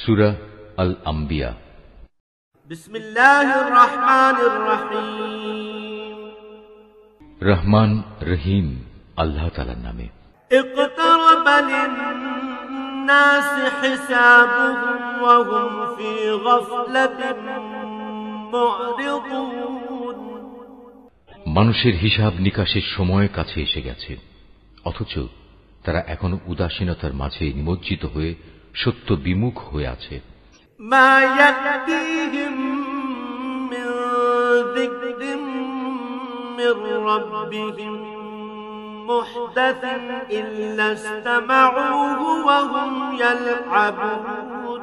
সূরা আল আম্বিয়া। বিসমিল্লাহির রহমানির রহিম। রহমান রহিম আল্লাহ তাআলার নামে। ইকতারাবা লিন-নাসি হিসাবুহুম ওয়া হুম ফি গাফলাতিন মু'রিদুন। মানুষের হিসাব নিকাশের সময় কাছে এসে গেছে, অথচ তারা এখনো উদাসীনতার মাঝে নিমজ্জিত হয়ে সত্য বিমুখ হয়ে আছে। মা ইয়াতিহিম মিন যিকরিম মির রাব্বিহিম মুহদাসিন ইল্লা ইসতামাউহু ওয়া হুম ইয়ালআবুন।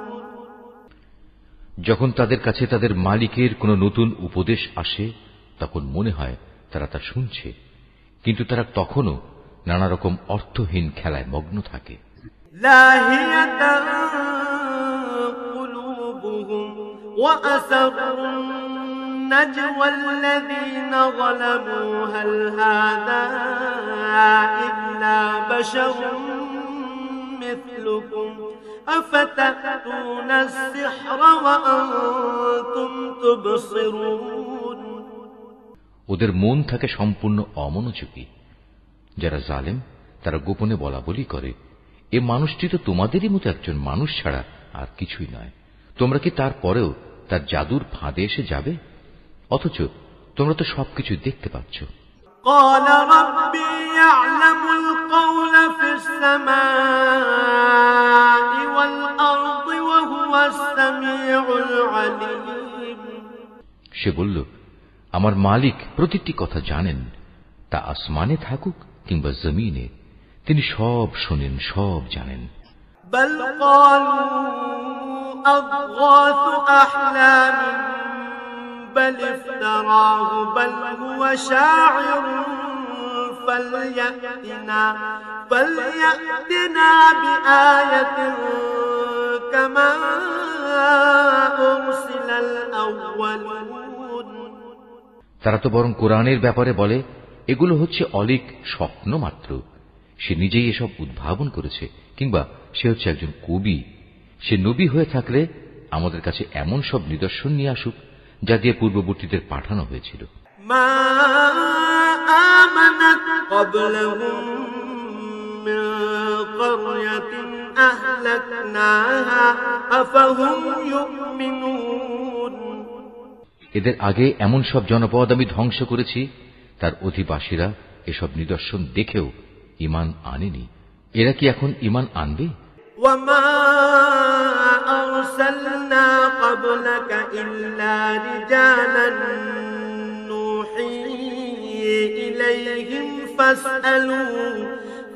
যখন তাদের কাছে তাদের মালিকের কোনো নতুন উপদেশ আসে, তখন মনে হয় তারা তা শুনছে, কিন্তু তারা তখনও নানা রকম অর্থহীন খেলায় মগ্ন থাকে। লাহিয়াতান কুলুবুহুম ওয়া আসরুন নাজওয়া আল্লাযীনা যালামু হাল হাযা ইল্লা বাশারুন মিথলুকুম আফাতাতুনা আস-সিহরা ওয়া আনতুম তুবসিরুন। ওদের মন থাকে সম্পূর্ণ অমনোযোগী। যারা জালেম তারা গোপনে বলা বলি করে, এ মানুষটি তো তোমাদেরই মতো একজন মানুষ ছাড়া আর কিছুই নয়। তোমরা কি তারপরেও তার জাদুর ফাঁদে এসে যাবে? অথচ তোমরা তো সবকিছু দেখতে পাচ্ছ। قال ربي يعلم القول في السماء والأرض وهو السميع العليم। সে বলল, আমার মালিক প্রতিটি কথা জানেন, তা আসমানে থাকুক কিংবা জমিনে, তিনি সব শোনেন, সব জানেন। بل قالوا أضغاث أحلام بل افتراه بل هو شاعر فليأتنا بآية كما أرسل الأولون। তারা তো বরং কোরআনের ব্যাপারে বলে, এগুলো হচ্ছে অলীক স্বপ্ন মাত্র। সে নিজেই এসব উদ্ভাবন করেছে, কিংবা সে হচ্ছে একজন কবি। সে নবী হয়ে থাকলে আমাদের কাছে এমন সব নিদর্শন নিয়ে আসুক, যা দিয়ে পূর্ববর্তীদের পাঠানো হয়েছিল। মা আমানাত ক্বাবলাহুম মিন ক্বরয়াতিন আহলাকনাহা আফাহুম ইউমিনুন। এদের আগে এমন সব জনপদ আমি ধ্বংস করেছি, তার অধিবাসীরা এসব নিদর্শন দেখেও ঈমান আনেনি। এরা কি এখন ঈমান আনবে? وما أرسلنا قبلك إلا رجالا نوحي إليهم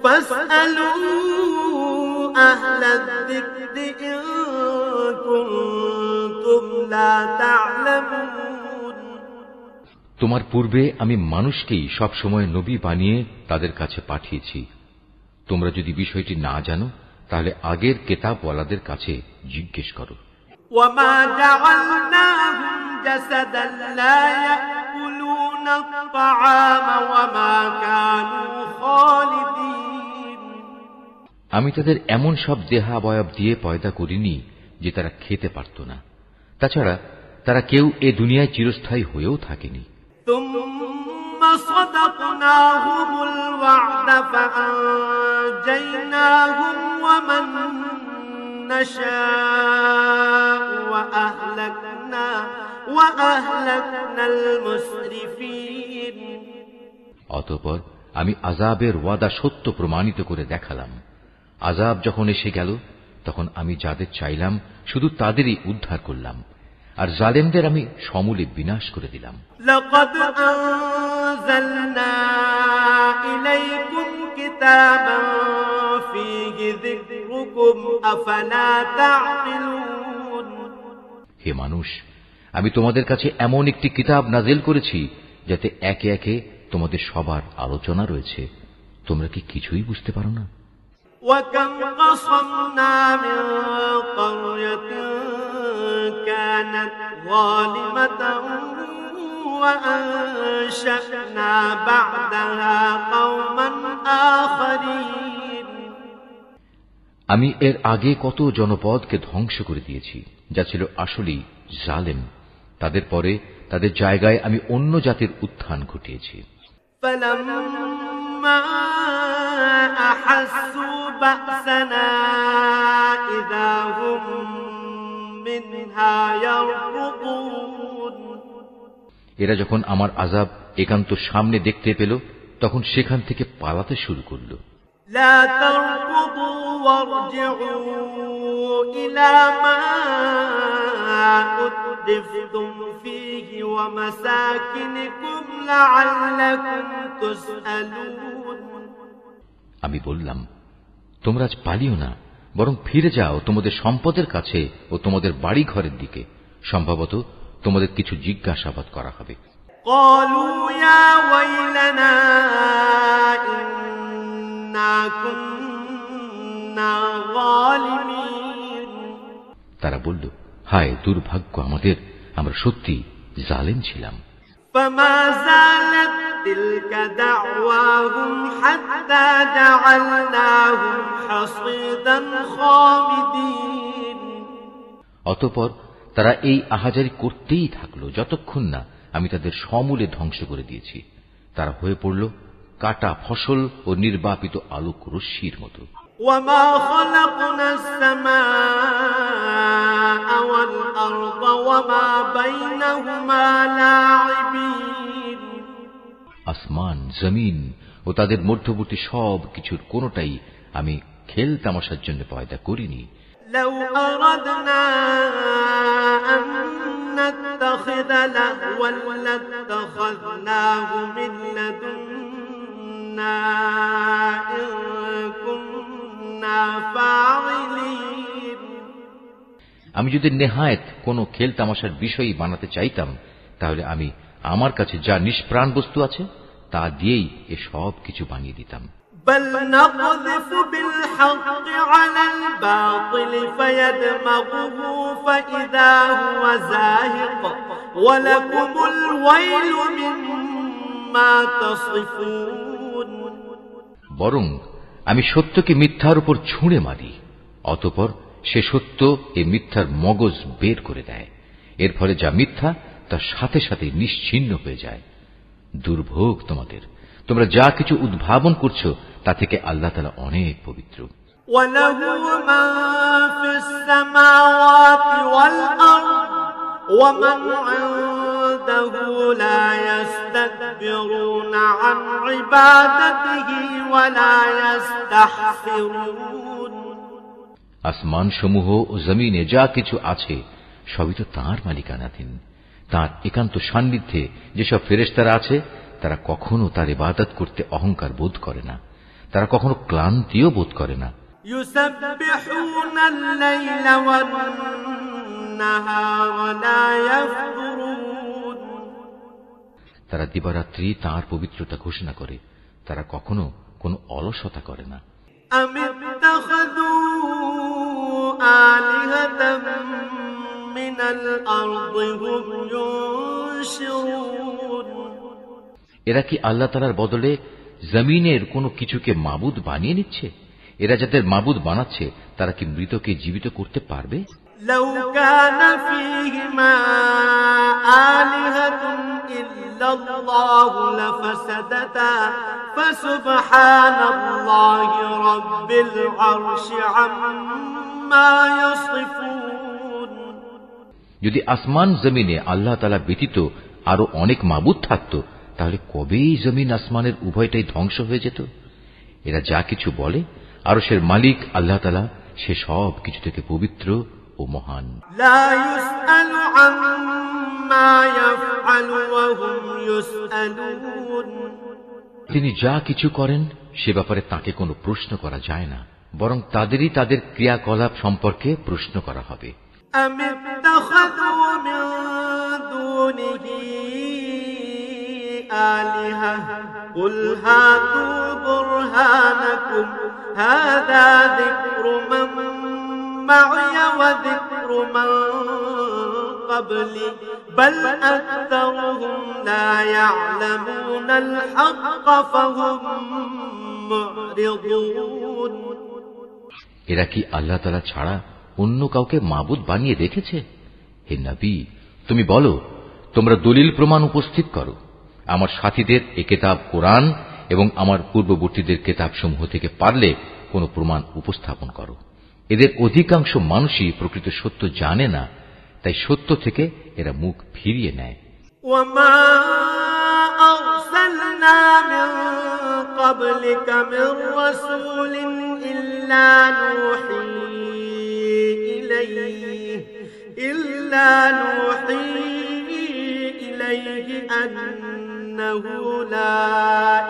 فاسألوا أهل الذكر إن كنتم لا تعلمون। তোমার পূর্বে আমি মানুষকেই সব সময় নবী বানিয়ে তাদের কাছে পাঠিয়েছি। তোমরা যদি বিষয়টি না জানো, তাহলে আগের কেতাবওয়ালাদের কাছে জিজ্ঞেস করো। وما جعلناهم جسدا لا يأكلون الطعام وما كانوا خالدين। আমি তাদের এমন সব দেহাবয়ব দিয়ে পয়দা করিনি যে তারা খেতে পারত না। তাছাড়া তারা কেউ এ দুনিয়ায় চিরস্থায়ী হয়েও থাকেনি। ثم صدقناهم الوعد فأنجيناهم ومن نشاء وأهلكنا المسرفين। অতঃপর আমি আযাবের ওয়াদা সত্য প্রমাণিত করে দেখালাম। আযাব যখন এসে গেল, তখন আমি যাদের চাইলাম শুধু তাদেরই উদ্ধার করলাম, আর জালেমদের আমি সমূলে বিনাশ করে দিলাম। لقد أنزلنا إليكم كتابا فيه ذكركم أفلا تعقلون। হে মানুষ, আমি তোমাদের কাছে এমন একটি কিতাব নাজিল করেছি যাতে একে একে তোমাদের সবার আলোচনা রয়েছে। তোমরা কি কিছুই বুঝতে পারো না? وكم قصمنا من قرية كانت ظالمة وأنشأنا بعدها قوما آخرين। আমি এর আগে কত জনপদকে ধ্বংস করে দিয়েছি যা ছিল আসলেই জালেম। তাদের পরে তাদের জায়গায় আমি অন্য জাতির উত্থান ঘটিয়েছি। فلما أحسوا بأسنا إذا هم منها يركضون এরা যখন আমার আযাব একান্ত সামনে দেখতে পেল তখন সেখান থেকে পালাতে শুরু করল। لا تركضوا وارجعوا إلى ما أترفتم فيه ومساكنكم لعلكم تسألون আমি বললাম, তোমরা আজ পালিও না, বরং ফিরে যাও তোমাদের সম্পদের কাছে ও তোমাদের বাড়ি ঘরের দিকে, সম্ভবত তোমাদের কিছু জিজ্ঞাসাবাদ করা হবে। قالوا يا ويلنا إنا كنا ظالمين তারা বলল, হায় দুর্ভাগ্য আমাদের, আমরা সত্যি জালেম ছিলাম। فما زالت تلك دعواهم حتى جعلناهم حصيدا خامدين অতঃপর তারা এই আহাজারি করতেই থাকলো যতক্ষণ না আমি তাদের সমূলে ধ্বংস করে দিয়েছি। তারা হয়ে পড়ল কাটা ফসল ও নির্বাপিত আলোক রশ্মির মতো। وما خلقنا السماء والأرض وما بينهما لاعبين আসমান, জমিন ও তাদের মধ্যবর্তী সব কিছুর কোনটাই আমি খেল তামাশার জন্য পয়দা করিনি। لو أردنا أن نتخذ لهوا لاتخذناه من لدنا إن كنا فاعلين আমি যদি নেহায়েত কোনো খেল তামাশার বিষয় বানাতে চাইতাম তাহলে আমি আমার কাছে যা নিষ্প্রাণ বস্তু আছে তা দিয়েই এ সব কিছু বানিয়ে দিতাম। بل نقذف بالحق على الباطل فيدمغه فإذا هو زاهق ولكم الويل مما تصفون বরং আমি সত্যকে মিথ্যার উপর ছুঁড়ে মারি, অতঃপর সে সত্য এ মিথ্যার মগজ বের করে দেয়। এর ফলে যা মিথ্যা তার সাথে সাথে নিশ্চিহ্ন হয়ে যায়। দুর্ভোগ তোমাদের, তোমরা যা কিছু উদ্ভাবন করছো তা থেকে আল্লাহ তাআলা অনেক পবিত্র। وله من في السماوات والأرض ومن عنده لا يستكبرون عن عبادته ولا يستحسرون আসমান সমূহ ও জমিনে যা কিছু আছে সবই তো তাঁর মালিকানাধীন। তাঁর একান্ত সান্নিধ্যে যেসব ফেরেশতারা আছে তারা কখনো তার ইবাদত করতে অহংকার বোধ করে না, তারা কখনো ক্লান্তিও বোধ করে না। يسبحون الليل والنهار لا يفترون তারা দিবারাত্রি তাঁর পবিত্রতা ঘোষণা করে, তারা কখনো কোনো অলসতা করে না। أم اتخذوا آلهة من الأرض هم ينشرون এরা কি আল্লাহ তাআলার বদলে জমিনের কোনো কিছুকে মাবুদ বানিয়ে নিচ্ছে? এরা যাদের মাবুদ বানাচ্ছে তারা কি মৃতকে জীবিত করতে পারবে? لو كان فيهما آلهة إلا الله لفسدتا فسبحان الله رب العرش عما يصفون যদি আসমান জমিনে আল্লাহ তাআলা ব্যতীত আরো অনেক মাবুদ থাকত তাহলে কবেই জমিন আসমানের উভয়টাই ধ্বংস হয়ে যেত। এরা যা কিছু বলে আরশের মালিক আল্লাহ তাআলা সে সব কিছু থেকে পবিত্র ও মহান। لا يسأل عما يفعل وهم يسألون তিনি যা কিছু করেন সে ব্যাপারে তাকে কোনো প্রশ্ন করা যায় না, বরং তাদেরই তাদের ক্রিয়াকলাপ সম্পর্কে প্রশ্ন করা হবে। أم اتخذوا من دونه آلهة قل هاتوا برهانكم هذا ذكر من معي وذكر من قبلي بل أكثرهم لا يعلمون الحق فهم معرضون এরা কি আল্লাহ তাআলা ছাড়া অন্য কাউকে মাবুদ বানিয়ে রেখেছে? হে নবী, তুমি বলো, তোমরা দলিল প্রমাণ উপস্থিত করো। আমার সাথীদের এ কিতাব কোরআন এবং আমার পূর্ববর্তীদের কিতাবসমূহ থেকে পারলে কোন প্রমাণ উপস্থাপন করো। এদের অধিকাংশ মানুষই প্রকৃত সত্য জানে না, তাই সত্য থেকে এরা মুখ ফিরিয়ে নেয়। وما أرسلنا من قبلك من رسول إلا نوحي إليه أنه لا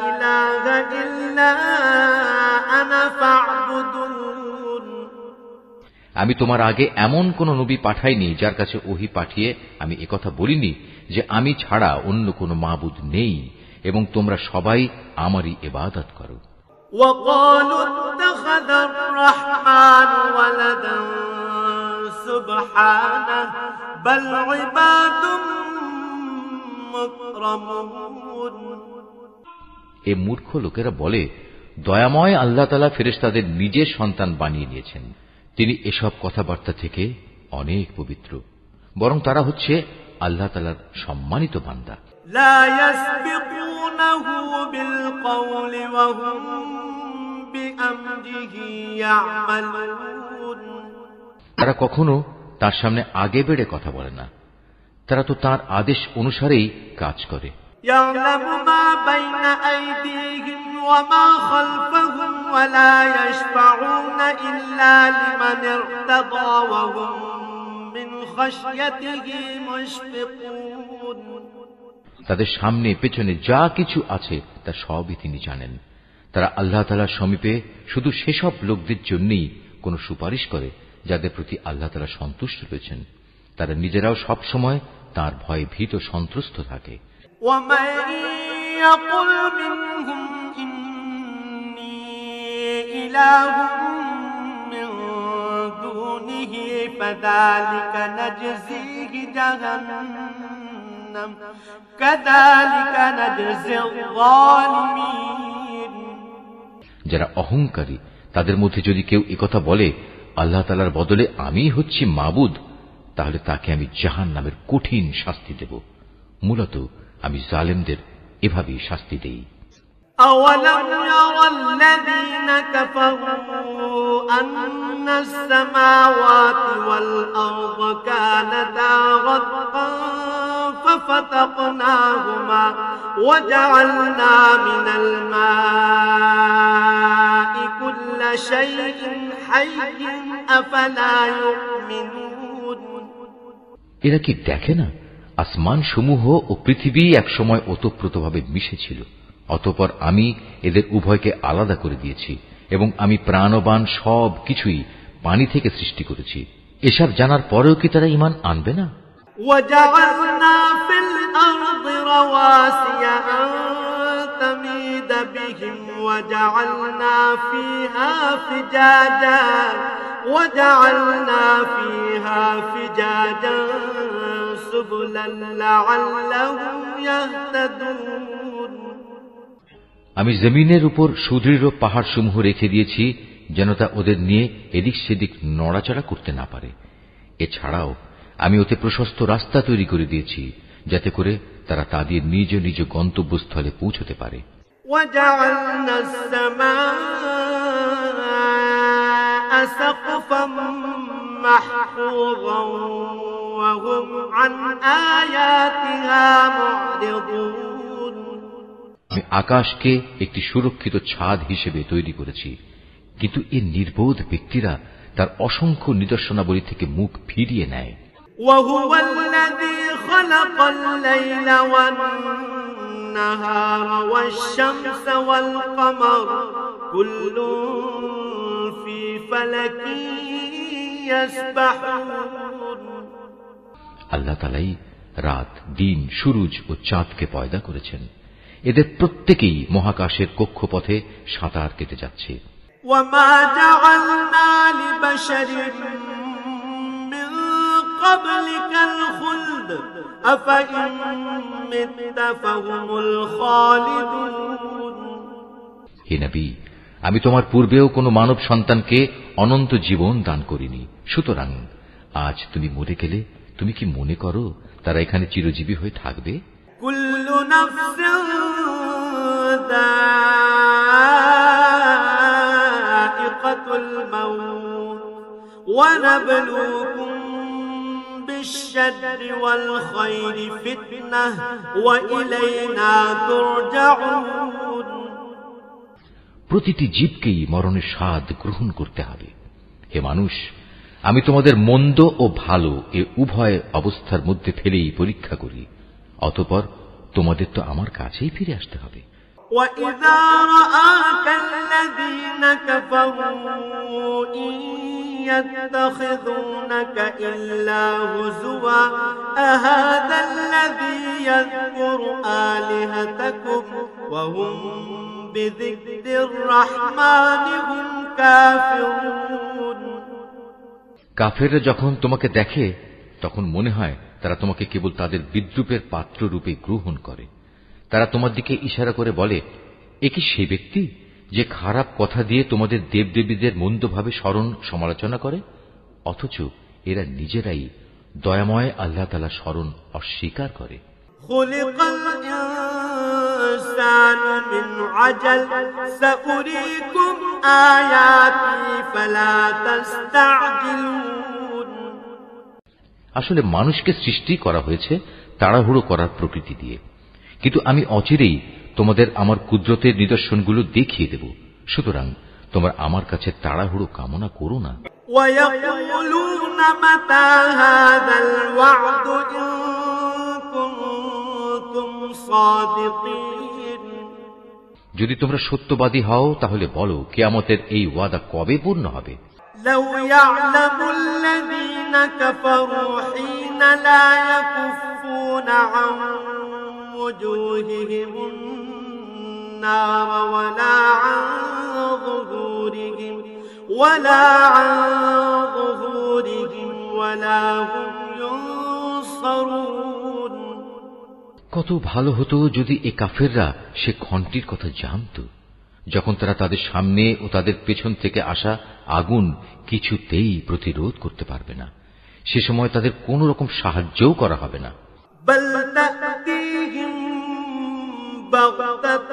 إله إلا أنا فاعبدون। আমি তোমার আগে এমন কোন নবী পাঠাইনি যার কাছে ওহী পাঠিয়ে আমি একথা বলিনি যে আমি ছাড়া অন্য কোন মাবুদ নেই এবং তোমরা সবাই আমারই ইবাদত করো। وقالوا اتخذ الرحمن ولدا سبحانه بل عباد مكرمون। এ মূর্খ লোকেরা বলে, দয়াময় আল্লাহ তাআলা ফেরেশতাদের নিজের সন্তান বানিয়ে নিয়েছেন। তিনি এসব কথাবার্তা থেকে অনেক পবিত্র, বরং তারা হচ্ছে আল্লাহ তাআলার সম্মানিত বান্দা। লা ইয়াসবিকুনাহু বিল কওলি ওয়া হুম বিআমরিহি ইয়ামালুন। তারা কখনো তার সামনে আগে বেড়ে কথা বলে না, তারা তো তার আদেশ অনুসারেই কাজ করে। ইয়ালামু মা বাইনা আইদিহিম ওয়া মা খালফাহুম ওয়া লা ইয়াশফাউনা ইল্লা লিমান ইরতাদা ওয়া হুম মিন খাশইয়াতিহি মুশফিকুন। তাদের সামনে পেছনে যা কিছু আছে তা সবই তিনি জানেন। তারা আল্লাহ তাআলার সমীপে শুধু সেসব লোকদের জন্যই কোন সুপারিশ করে যাদের প্রতি আল্লাহ তাআলা সন্তুষ্ট রয়েছেন। তারা নিজেরাও সব সময় তার ভয়ে ভীত সন্ত্রস্ত থাকে। وَمَن يَقُلْ مِنْهُمْ إِنِّي إِلَٰهٌ مِّن دُونِهِ فَذَٰلِكَ نَجْزِيهِ جَهَنَّمَ كَذَٰلِكَ نَجْزِي الظَّالِمِينَ। যারা অহংকারী তাদের মধ্যে যদি কেউ একথা বলে, আল্লাহ তাআলার বদলে আমিই হচ্ছি মাবুদ, তাহলে তাকে আমি জাহান্নামের কঠিন শাস্তি দেব। মূলত আমি জালেমদের এভাবেই শাস্তি দেই। أَوَلَمْ يَرَ الَّذِينَ كَفَرُوا أَنَّ السَّمَاوَاتِ وَالْأَرْضَ كَانَتَا رَتْقًا فَفَتَقْنَاهُمَا وَجَعَلْنَا مِنَ الْمَاءِ كُلَّ شَيْءٍ حَيٍّ أَفَلَا يُؤْمِنُونَ। এরা কি দেখে না, আসমান সমূহ ও পৃথিবী একসময় ওতপ্রোতভাবে মিশেছিল, অতঃপর আমি এদের উভয়কে আলাদা করে দিয়েছি এবং আমি প্রাণবান সব কিছুই পানি থেকে সৃষ্টি করেছি। এসব জানার পরেও কি তারা ঈমান আনবে না? وَجَعَلْنَا فِي الْأَرْضِ رَوَاسِيَ أَن تَمِيدَ بِهِمْ وَجَعَلْنَا فِيهَا فِجَاجًا سُبُلًا لَعَلَّهُمْ يَهْتَدُونَ। আমি জমিনের উপর সুদৃঢ় পাহাড়সমূহ রেখে দিয়েছি যেন তা ওদের নিয়ে এদিক সেদিক নড়াচড়া করতে না পারে। এছাড়াও আমি ওতে প্রশস্ত রাস্তা তৈরি করে দিয়েছি যাতে করে তারা তাদের নিজ নিজ গন্তব্যস্থলে পৌঁছতে পারে। وَجَعَلْنَا السَّمَاءَ سَقْفًا مَحْفُوظًا وَهُمْ عَنْ آيَاتِهَا مُعْرِضُونَ। আমি আকাশকে একটি সুরক্ষিত ছাদ হিসেবে তৈরি করেছি, কিন্তু এই নির্বোধ ব্যক্তিরা তার অসংখ্য নিদর্শনাবলী থেকে মুখ ফিরিয়ে নেয়। وَهُوَ الَّذِي خَلَقَ اللَّيْلَ وَالنَّهَارَ وَالشَّمْسَ وَالْقَمَرَ كُلٌّ فِي فَلَكٍ يَسْبَحُونَ। আল্লাহ তাআলাই রাত, দিন, সূরজ ও চাঁদকে পয়দা করেছেন। এদের প্রত্যেকেই মহাকাশের কক্ষপথে সাঁতার কেটে যাচ্ছে। وَمَا جَعَلْنَا لِبَشَرٍ مِّن قَبْلِكَ الْخُلْدَ أَفَإِن مِّتَّ فَهُمُ الْخَالِدُونَ। হে নবী, আমি তোমার পূর্বেও কোনো মানব সন্তানকে অনন্ত জীবন দান করিনি। সুতরাং আজ তুমি মরে গেলে তুমি কি মনে করো তারা এখানে চিরজীবী হয়ে থাকবে? কুল্লু নাফসিন যায়িকাতুল মাউত ওয়া নাবলুকুম বিশ-শাররি ওয়াল খায়রি ফিতনাহ ওয়া ইলাইনা তুরজাউন। প্রতিটি জীবকেই মরণের স্বাদ গ্রহণ করতে হবে। হে মানুষ, আমি তোমাদের মন্দ ও ভালো এ উভয় অবস্থার মধ্যে ফেলেই পরীক্ষা করি, অতঃপর তোমাদের তো আমার কাছেই ফিরে আসতে হবে। وَإِذَا رَآكَ الَّذِينَ كَفَرُوا إِن يَتَّخِذُونَكَ إِلَّا هُزُوًا أَهَذَا الَّذِي يَذْكُرُ آلِهَتَكُمْ وَهُمْ بِذِكْرِ الرَّحْمَنِ هُمْ كَافِرُونَ। কাফেররা যখন তোমাকে দেখে তখন মনে হয় তারা তোমাকে কেবল তাদের বিদ্রূপের পাত্র রূপে গ্রহণ করে। তারা তোমার দিকে ইশারা করে বলে, এ কি সে ব্যক্তি যে খারাপ কথা দিয়ে তোমাদের দেবদেবীদের মন্দভাবে স্মরণ সমালোচনা করে? অথচ এরা নিজেরাই দয়াময় আল্লাহ তাআলা স্মরণ অস্বীকার করে। খুলিকাল ইনসানু মিন আজাল সাউরিকুম আয়াতি ফালা তাস্তাজিলুন। আসলে মানুষকে সৃষ্টি করা হয়েছে তাড়াহুড়ো করার প্রকৃতি দিয়ে, কিন্তু আমি অচিরেই তোমাদের আমার কুদরতের নিদর্শনগুলো দেখিয়ে দেব। সুতরাং তোমরা আমার কাছে তাড়াহুড়ো কামনা করো না। ওয়ায়াকুলুনা মাতা হাযাল ওয়া'দু ইন কুনতুম সাদিকিন। যদি তোমরা সত্যবাদী হও তাহলে বলো কিয়ামতের এই ওয়াদা কবে পূর্ণ হবে? লাউ ইয়া'লামুল্লাযীনা কাফারু হিনা লা ইয়াকুফুনা আন وجوههم النار ولا عن ظهورهم ولا هم ينصرون। কত ভালো হতো যদি এ কাফেররা সে ঘণ্টির কথা জানতো, যখন তারা তাদের সামনে ও তাদের পেছন থেকে আসা আগুন কিছুতেই প্রতিরোধ করতে পারবে না। সে সময় তাদের কোন রকম সাহায্যও করা হবে না। بل تأتيهم بغتة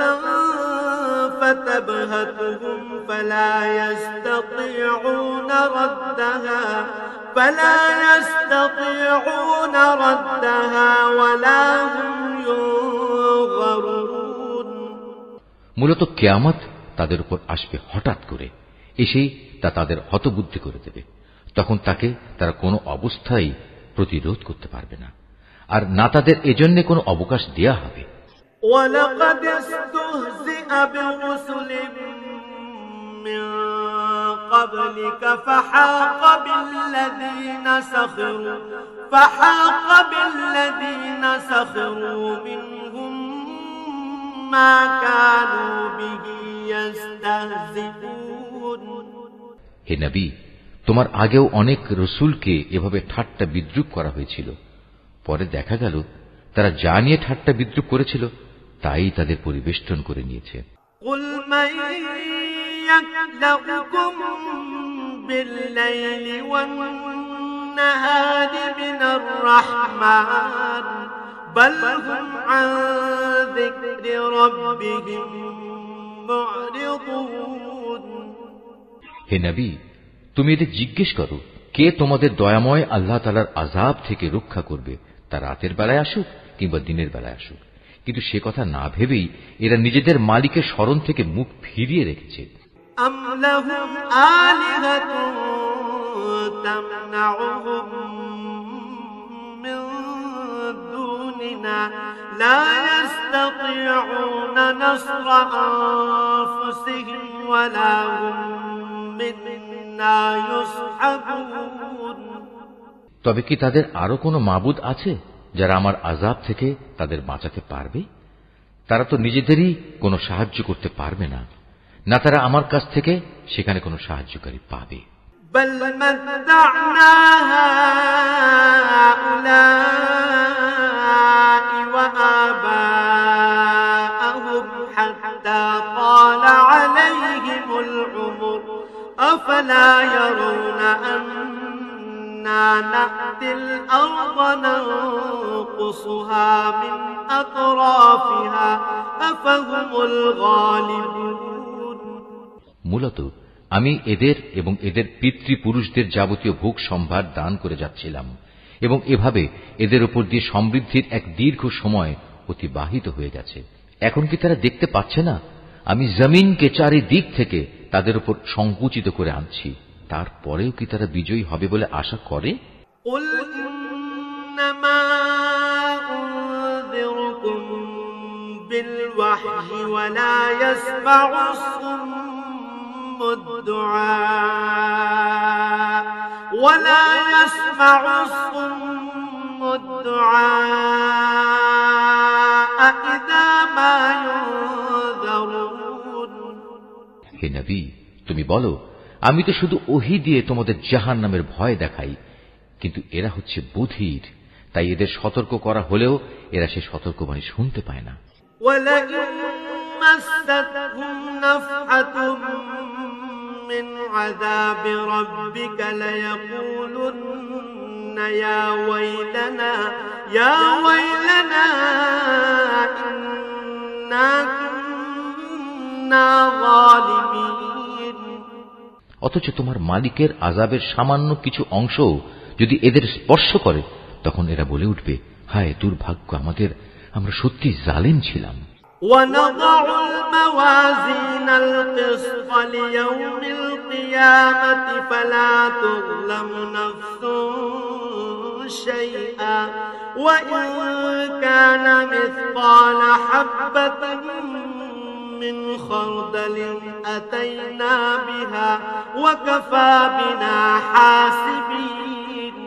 فتبهتهم فلا يستطيعون ردها ولا هم ينظرون। মূলত কিয়ামত তাদের উপর আসবে হঠাৎ করে, এসেই তা তাদের হতবুদ্ধি করে দেবে। তখন তাকে তারা কোনো অবস্থায় প্রতিরোধ করতে পারবে না, আর না তাদের এজন্য কোনো অবকাশ দেয়া হবে। وَلَقَدِ اسْتُهْزِئَ بِرُسُلٍ مِّن قَبْلِكَ فَحَاقَ بِالَّذِينَ سَخِرُوا مِنْهُم مَّا كَانُوا بِهِ يَسْتَهْزِئُونَ। হে নবী, তোমার আগেও অনেক রসুলকে এভাবে ঠাট্টা বিদ্রূপ করা হয়েছিল। পরে দেখা গেল তারা যা নিয়ে ঠাট্টা বিদ্রূপ করেছিল তাই তাদের পরিবেষ্টন করে নিয়েছে। قُلْ مَن يَكْلَؤُكُم بِاللَّيْلِ وَالنَّهَارِ مِنَ الرَّحْمَنِ بَلْ هُمْ عَن ذِكْرِ رَبِّهِم مُّعْرِضُونَ। হে নবী, তুমি এদের জিজ্ঞেস করো, কে তোমাদের দয়াময় আল্লাহ তাআলার আযাব থেকে রক্ষা করবে, তা রাতের বেলায় আসুক কিংবা দিনের বেলায় আসুক। কিন্তু সে কথা না ভেবেই এরা নিজেদের মালিকের স্মরণ থেকে মুখ ফিরিয়ে রেখেছে। আম লাহুম আলিহাতুন তামনাউহুম মিন দুনিনা লা ইস্তাতিউনা নাসরা আনফুসিহিম ওয়ালা হুম মিন্না ইউসহাবুন। তবে কি তাদের আরো কোনো মাবুদ আছে যারা আমার আযাব থেকে তাদের বাঁচাতে পারবে? তারা তো নিজেদেরই কোনো সাহায্য করতে পারবে না, না তারা আমার কাছ থেকে সেখানে কোনো সাহায্যকারী পাবে। بل متعنا هؤلاء وآباءهم حتى طال عليهم أفلا يرون أنا نأتي الأرض ننقصها من أطرافها أفهم الغالبون মূলত আমি এদের এবং এদের পিতৃপুরুষদের যাবতীয় ভোগ সম্ভার দান করে যাচ্ছিলাম এবং এভাবে এদের উপর দিয়ে সমৃদ্ধির এক দীর্ঘ সময় অতিবাহিত হয়ে গেছে। এখন কি তারা দেখতে পাচ্ছে না আমি জমিনকে চারিদিক থেকে তাদের উপর সংকুচিত করে আনছি? তারপরেও কি তারা বিজয়ী হবে বলে আশা করে? قل إنما أنذركم بالوحي ولا يسمع الصم الدعاء إذا ما ينذرون হে নবী, তুমি বলো, আমি তো শুধু ওহী দিয়ে তোমাদের জাহান্নামের ভয় দেখাই, কিন্তু এরা হচ্ছে বধির, তাই এদের সতর্ক করা হলেও এরা সে সতর্কবাণী শুনতে পায় না। ولئن مستهم نفحة من عذاب ربك ليقولن يا ويلنا إنا كنا ظالمين। অথচ তোমার মালিকের আযাবের সামান্য কিছু অংশ যদি এদের স্পর্শ করে, তখন এরা বলে উঠবে, হায় দুর্ভাগ্য আমাদের, আমরা সত্যি জালিম ছিলাম। ونضع الموازين القسط ليوم القيامة فلا تظلم نفس شيئا وإن كان مثقال حبة من خردل أتينا بها وكفى بنا حاسبين।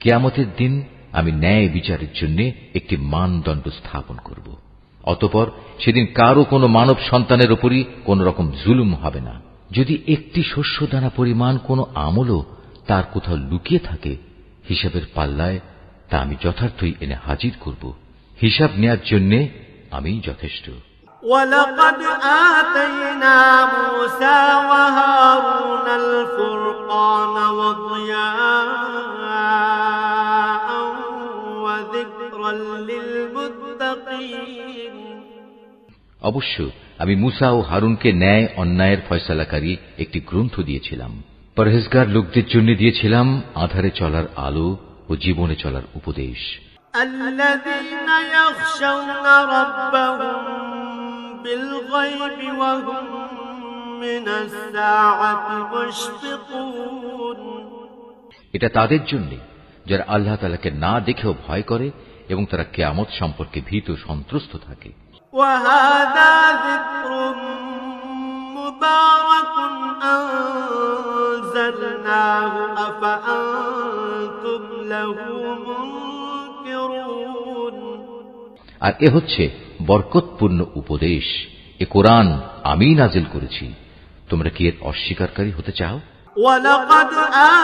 কিয়ামতের দিন আমি ন্যায় বিচারের জন্য একটি মানদণ্ড স্থাপন করব। অতঃপর সেদিন কারো কোনো মানব সন্তানের উপরই কোন রকম জুলুম হবে না। যদি একটি শস্যদানা পরিমাণ কোনো আমলও তার কোথাও লুকিয়ে থাকে, হিসাবের পাল্লায় তা আমি যথার্থই এনে হাজির করব। হিসাব নেয়ার জন্য আমিই যথেষ্ট। ولقد آتينا موسى وهارون الفرقان وضياء وذكرا للمتقين। অবশ্য আমি মুসা ও হারুনকে ন্যায় অন্যায়ের ফয়সালাকারী একটি গ্রন্থ দিয়েছিলাম। পরহেজগার লোকদের জন্য দিয়েছিলাম আধারে চলার আলো ও জীবনে চলার উপদেশ। الذين يخشون ربهم بالغيب وهم من الساعة مشفقون। এটা তাদের জন্য যারা আল্লাহ তাআলাকে না দেখেও ভয় করে এবং তারা কিয়ামত সম্পর্কে ভীত সন্ত্রস্ত থাকে। وهذا ذكر مبارك أنزلناه أفأنتم له منكرون। আর এ হচ্ছে বরকতপূর্ণ উপদেশ। এ কোরআন আমি নাজিল করেছি, তোমরা কি এর অস্বীকারী হতে চাও? ولقد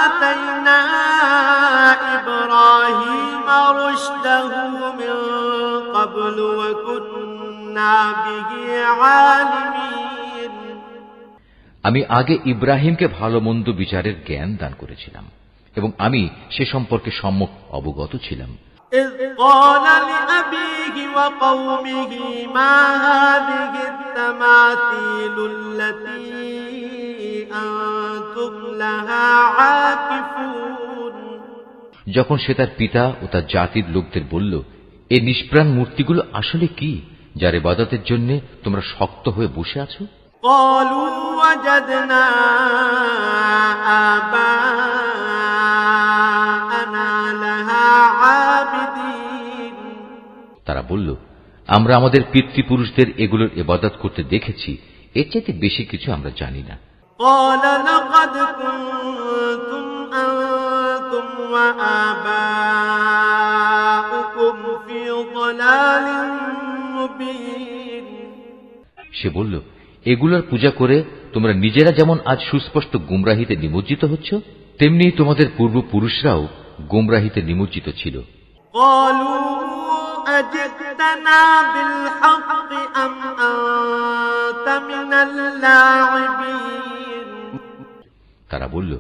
آتينا إبراهيم رشده من قبل وكنا به عالمين। আমি আগে ইব্রাহিমকে ভালো মন্দ বিচারের জ্ঞান দান করেছিলাম এবং আমি সে সম্পর্কে সম্যক অবগত ছিলাম। إذ قال لأبيه وقومه ما هذه التماثيل التي أنتم لها عاكفون। যখন সে তার পিতা ও তার জাতির লোকদের বলল, এই নিষ্প্রাণ মূর্তিগুলো আসলে কি, যার ইবাদতের জন্য তোমরা শক্ত হয়ে বসে আছো? قالوا وجدنا آباءنا لها عابدين। তারা বলল, আমরা আমাদের পিতৃপুরুষদের এগুলোর ইবাদত করতে দেখেছি, এর চাইতে বেশি কিছু আমরা জানি না। قال لقد كنتم أنتم وآباؤكم في ضلال مبين। সে বলল, এগুলোর পূজা করে তোমরা নিজেরা যেমন আজ সুস্পষ্ট গুমরাহিতে নিমজ্জিত হচ্ছ, তেমনি তোমাদের পূর্বপুরুষরাও গুমরাহিতে নিমজ্জিত ছিল। قالوا أجئتنا بالحق أم أنت من اللاعبين। তারা বলল,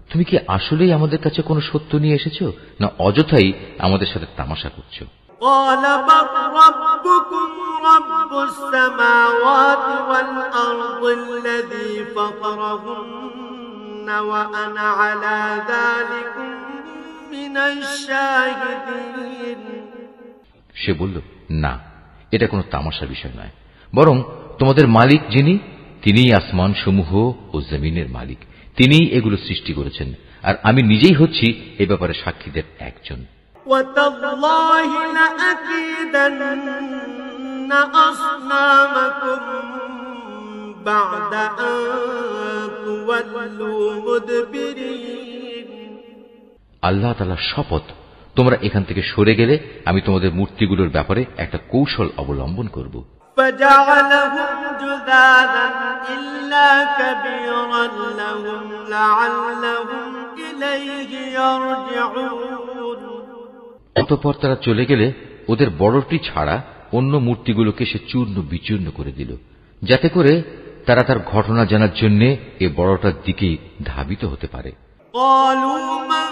তুমি কি আসলেই আমাদের কাছে কোনো সত্য নিয়ে এসেছো, না অযথাই আমাদের সাথে তামাশা করছো? قال بل ربكم رب السماوات والأرض الذي فطرهن وأنا على ذلك من الشاهدين। সে বলল, না, এটা কোনো তামাশার বিষয় নয়, বরং তোমাদের মালিক যিনি, তিনিই আসমান সমূহ ও জমিনের মালিক, তিনিই এগুলো সৃষ্টি করেছেন, আর আমি নিজেই হচ্ছি এ ব্যাপারে সাক্ষীদের একজন। وتالله لأكيدن أصنامكم بعد أن تولوا مدبرين। আল্লাহ তাআলার শপথ, তোমরা এখান থেকে সরে গেলে আমি তোমাদের মূর্তিগুলোর ব্যাপারে একটা কৌশল অবলম্বন করব। فجعلهم جذاذا إلا كبيرا لهم لعلهم إليه يرجعون। অতঃপর তারা চলে গেলে ওদের বড়টি ছাড়া অন্য মূর্তিগুলোকে সে চূর্ণ বিচূর্ণ করে দিল, যাতে করে তারা তার ঘটনা জানার জন্য এ বড়টার দিকে ধাবিত হতে পারে। قالوا من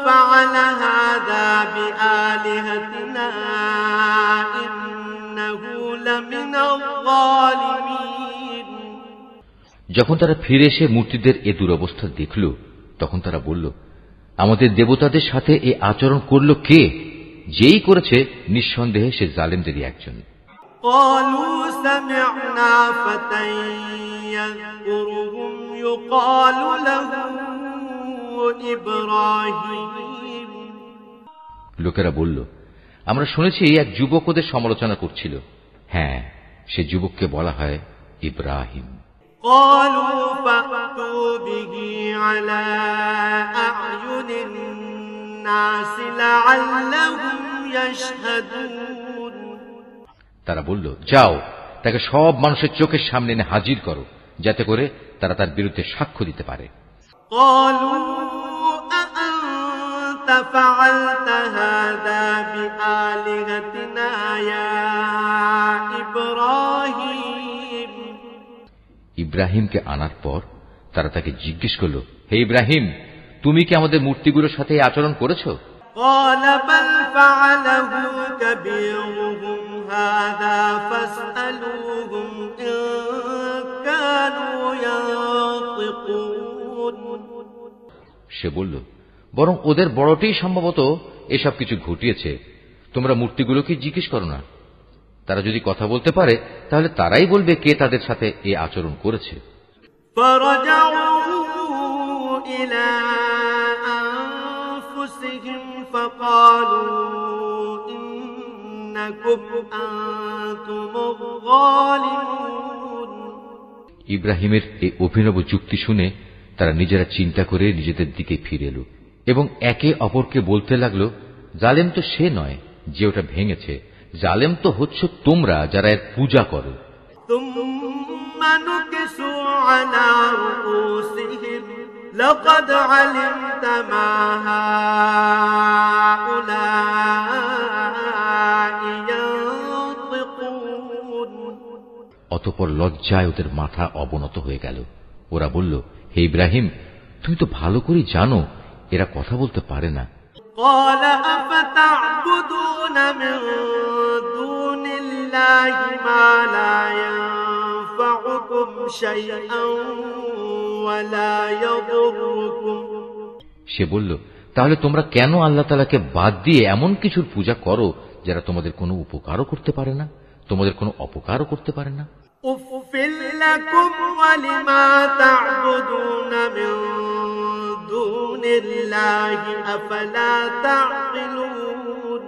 فعل هذا بآلهتنا إنه لمن الظالمين। যখন তারা ফিরে এসে মূর্তিদের এ দুরবস্থা দেখল, তখন তারা বলল, আমাদের দেবতাদের সাথে এ আচরণ করল কে? যেই করেছে নিঃসন্দেহে সে জালেমদেরই একজন। قالوا سمعنا فتى يذكرهم يقال له إبراهيم। লোকেরা বলল, আমরা শুনেছি এক যুবক ওদের সমালোচনা করছিল। হ্যাঁ, সে যুবককে বলা হয় ইব্রাহিম। قالوا فأتوا به على أعين الناس لعلهم يشهدون। তারা বলল, যাও, তাকে সব মানুষের চোখের সামনে এনে হাজির করো, যাতে করে তারা তার বিরুদ্ধে সাক্ষ্য দিতে পারে। قالوا أأنت فعلت هذا بآلهتنا يا إبراهيم। ইব্রাহিমকে আনার পর তারা তাকে জিজ্ঞেস করল, হে ইব্রাহিম, তুমি কি আমাদের মূর্তিগুলোর সাথে এই আচরণ করেছো? قال بل فعله كبيرهم هذا فاسألوهم إن كانوا ينطقون। সে বলল, বরং ওদের বড়টি সম্ভবত এসব কিছু ঘটিয়েছে, তোমরা মূর্তিগুলোকে জিজ্ঞেস করো না। তারা যদি কথা বলতে পারে তাহলে তারাই বলবে কে তাদের সাথে এই আচরণ করেছে। فرجعوا إلى أنفسهم فقالوا إنكم أنتم الظالمون। ইব্রাহিমের এই অভিনব যুক্তি শুনে তারা নিজেরা চিন্তা করে নিজেদের দিকে ফিরে এলো এবং একে অপরকে বলতে লাগলো, জালেম তো সে নয় যে ওটা ভেঙেছে, জালেম তো হচ্ছে তোমরা যারা এর পূজা করো। ثم نكسوا على رؤوسهم لقد علمت ما هؤلاء ينطقون। অতঃপর লজ্জায় ওদের মাথা অবনত হয়ে গেল। ওরা বলল, হে ইব্রাহিম, তুমি তো ভালো করে জানো এরা কথা বলতে পারে না। قال أفتعبدون من دون الله ما لا ينفعكم شيئا ولا يضركم। সে বলল, তাহলে তোমরা কেন আল্লাহ তাআলাকে বাদ দিয়ে এমন কিছুর পূজা করো যারা তোমাদের কোনো উপকারও করতে পারে না, তোমাদের কোনো অপকারও করতে পারে না? أُفٍّ لكم ولما تعبدون من دون الله أفلا تعقلون।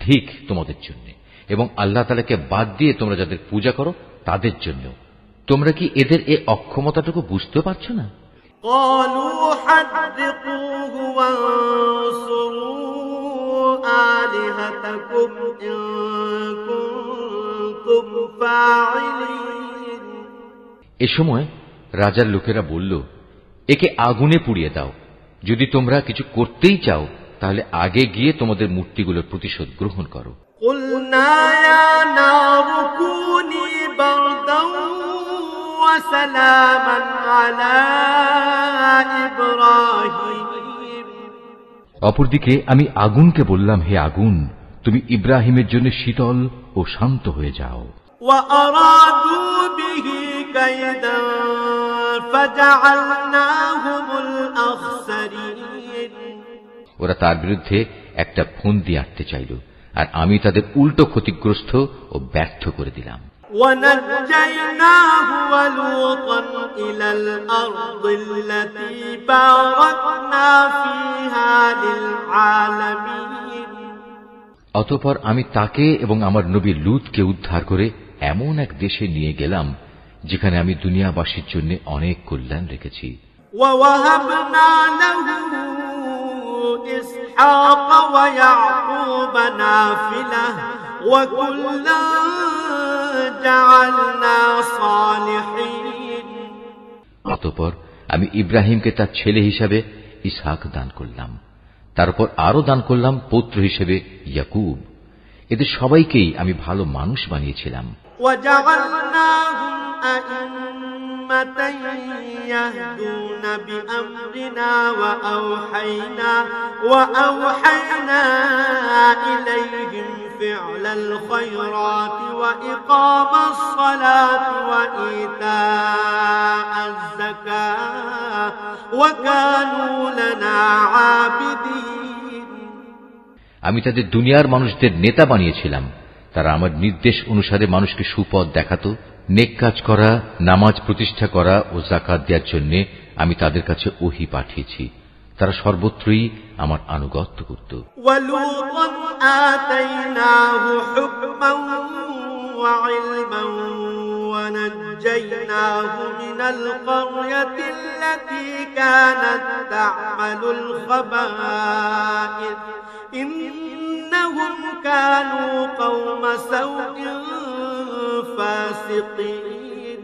ঠিক তোমাদের জন্য এবং আল্লাহ তাআলাকে বাদ দিয়ে তোমরা যাদের পূজা করো তাদের জন্য। তোমরা কি এদের এই অক্ষমতাটুকু বুঝতে পারছো না? قالوا حرقوه وانصروا آلهتكم إن كنتم فاعلين। এ সময় রাজার লোকেরা বলল, একে আগুনে পুড়িয়ে দাও, যদি তোমরা কিছু করতেই চাও তাহলে আগে গিয়ে তোমাদের মূর্তিগুলোর প্রতিশোধ গ্রহণ করো। قلنا يا نار كوني بردا وسلاما على إبراهيم অপরদিকে আমি আগুনকে বললাম, হে আগুন, তুমি ইব্রাহিমের জন্য শীতল ও শান্ত হয়ে যাও। وأرادوا به كيدا فجعلناهم الأخسرين ওরা তার বিরুদ্ধে একটা ফন্দি আঁটতে চাইল, আর আমি তাদের উল্টো ক্ষতিগ্রস্ত ও ব্যর্থ করে দিলাম। ونجيناه ولوطا إلى الأرض التي باركنا فيها للعالمين অতঃপর আমি তাকে এবং আমার নবী লূতকে উদ্ধার করে এমন এক দেশে নিয়ে গেলাম যেখানে আমি দুনিয়াবাসীর জন্য অনেক কল্যাণ রেখেছি। ووهبنا له إسحاق ويعقوب نافلة وكلا جعلنا صالحين অতঃপর আমি ইব্রাহিমকে তার ছেলে হিসাবে ইসহাক দান করলাম, তারপর আরো দান করলাম পৌত্র হিসেবে ইয়াকুব। এদের সবাইকেই আমি ভালো মানুষ বানিয়েছিলাম। وجعلناهم أئمة يهدون بأمرنا وأوحينا إليهم فعل الخيرات وإقام الصلاة وإيتاء الزكاة وكانوا لنا عابدين আমি তাদের দুনিয়ার মানুষদের নেতা বানিয়েছিলাম। তারা আমার নির্দেশ অনুসারে মানুষকে সুপথ দেখাতো, নেক কাজ করা, নামাজ প্রতিষ্ঠা করা ও যাকাত দেওয়ার জন্য আমি তাদের কাছে ওহী পাঠিয়েছি। তারা সর্বত্রই আমার আনুগত্য করত। وَلُوطًا آتَيْنَاهُ حُكْمًا وَعِلْمًا وَنَجَّيْناهُ مِنَ الْقَرْيَةِ الَّتِي كَانَتْ تَعْمَلُ الْخَبَائِثَ إِنَّهُمْ كَانُوا قَوْمَ سَوْءٍ فَاسِقِينَ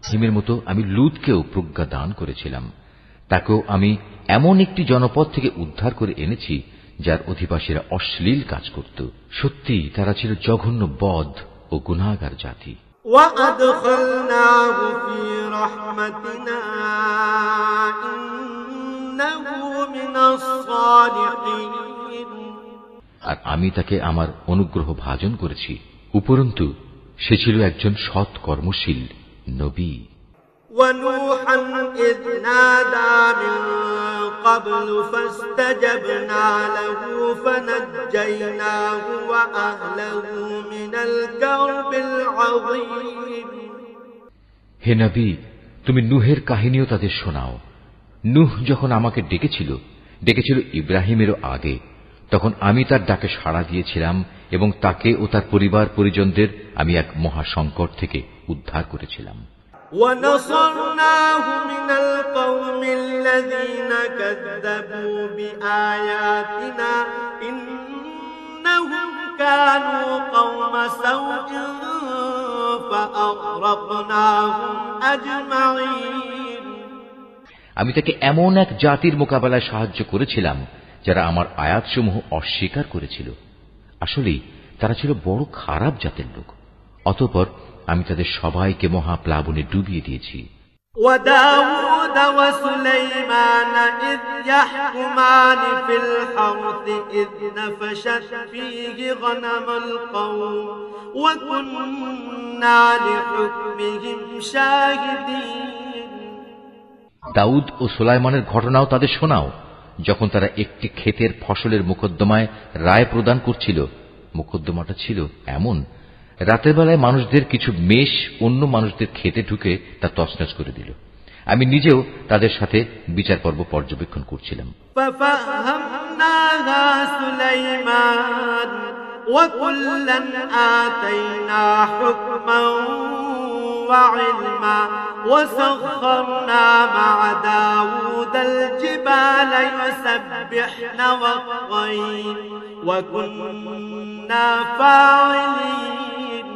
হিমের মতো আমি লূতকেও প্রজ্ঞা দান করেছিলাম। তাকেও আমি এমন একটি জনপদ থেকে উদ্ধার করে এনেছি যার অধিবাসীরা অশ্লীল কাজ করত। সত্যি তারা ছিল জঘন্য বদ ও গুনাহগার জাতি। وَأَدْخَلْنَاهُ فِي رَحْمَتِنَا إِنَّهُ مِنَ الصَّالِحِينَ আর আমি তাকে আমার অনুগ্রহ ভাজন করেছি, উপরন্তু সে ছিল একজন সৎ কর্মশীল নবী। وَنُوحًا إِذْ نَادَى مِن قَبْلُ فَاسْتَجَبْنَا لَهُ فَنَجَّيْنَاهُ وَأَهْلَهُ مِنَ الْكَرْبِ الْعَظِيمِ হে নবী, তুমি নূহের কাহিনীও তাদের শোনাও। নূহ যখন আমাকে ডেকেছিল ইব্রাহিমেরও আগে, তখন আমি তার ডাকে সাড়া দিয়েছিলাম এবং তাকে ও তার পরিবার পরিজনদের আমি এক মহা সংকট থেকে উদ্ধার করেছিলাম। وَنَصَرْنَاهُ مِنَ الْقَوْمِ الَّذِينَ كَذَّبُوا بِآيَاتِنَا إِنَّهُمْ كَانُوا قَوْمَ سَوْءٍ فَأَغْرَقْنَاهُمْ أَجْمَعِينَ আমি তাকে এমন এক জাতির মোকাবেলায় সাহায্য করেছিলাম যারা আমার আয়াতসমূহ অস্বীকার করেছিল। আসলেই তারা ছিল বড় খারাপ জাতের লোক। অতঃপর আমি তাদের সবাইকে মহাপ্লাবনে ডুবিয়ে দিয়েছি। وَدَاوُودَ وَسُلَيْمَانَ إِذْ يَحْكُمَانِ فِي الْحَرْثِ إِذْ نَفَشَتْ فِيهِ غَنَمُ الْقَوْمِ وَكُنَّا لِحُكْمِهِمْ شَاهِدِينَ দাউদ ও সুলাইমানের ঘটনাও তাদের শোনাও, যখন তারা একটি ক্ষেতের ফসলের মোকদ্দমায় রায় প্রদান করছিল। মোকদ্দমাটা ছিল এমন, রাতের বেলায় মানুষদের কিছু মেষ অন্য মানুষদের খেতে ঢুকে তা তছনছ করে দিল। আমি নিজেও তাদের সাথে বিচার পর্ব পর্যবেক্ষণ করছিলাম। فَفَهَّمْنَاهَا سُلَيْمَانَ وَكُلًّا آتَيْنَا حُكْمًا وَعِلْمًا وَسَخَّرْنَا مَعَ دَاوُودَ الْجِبَالَ يُسَبِّحْنَ وَالطَّيْرَ وَكُنَّا فَاعِلِينَ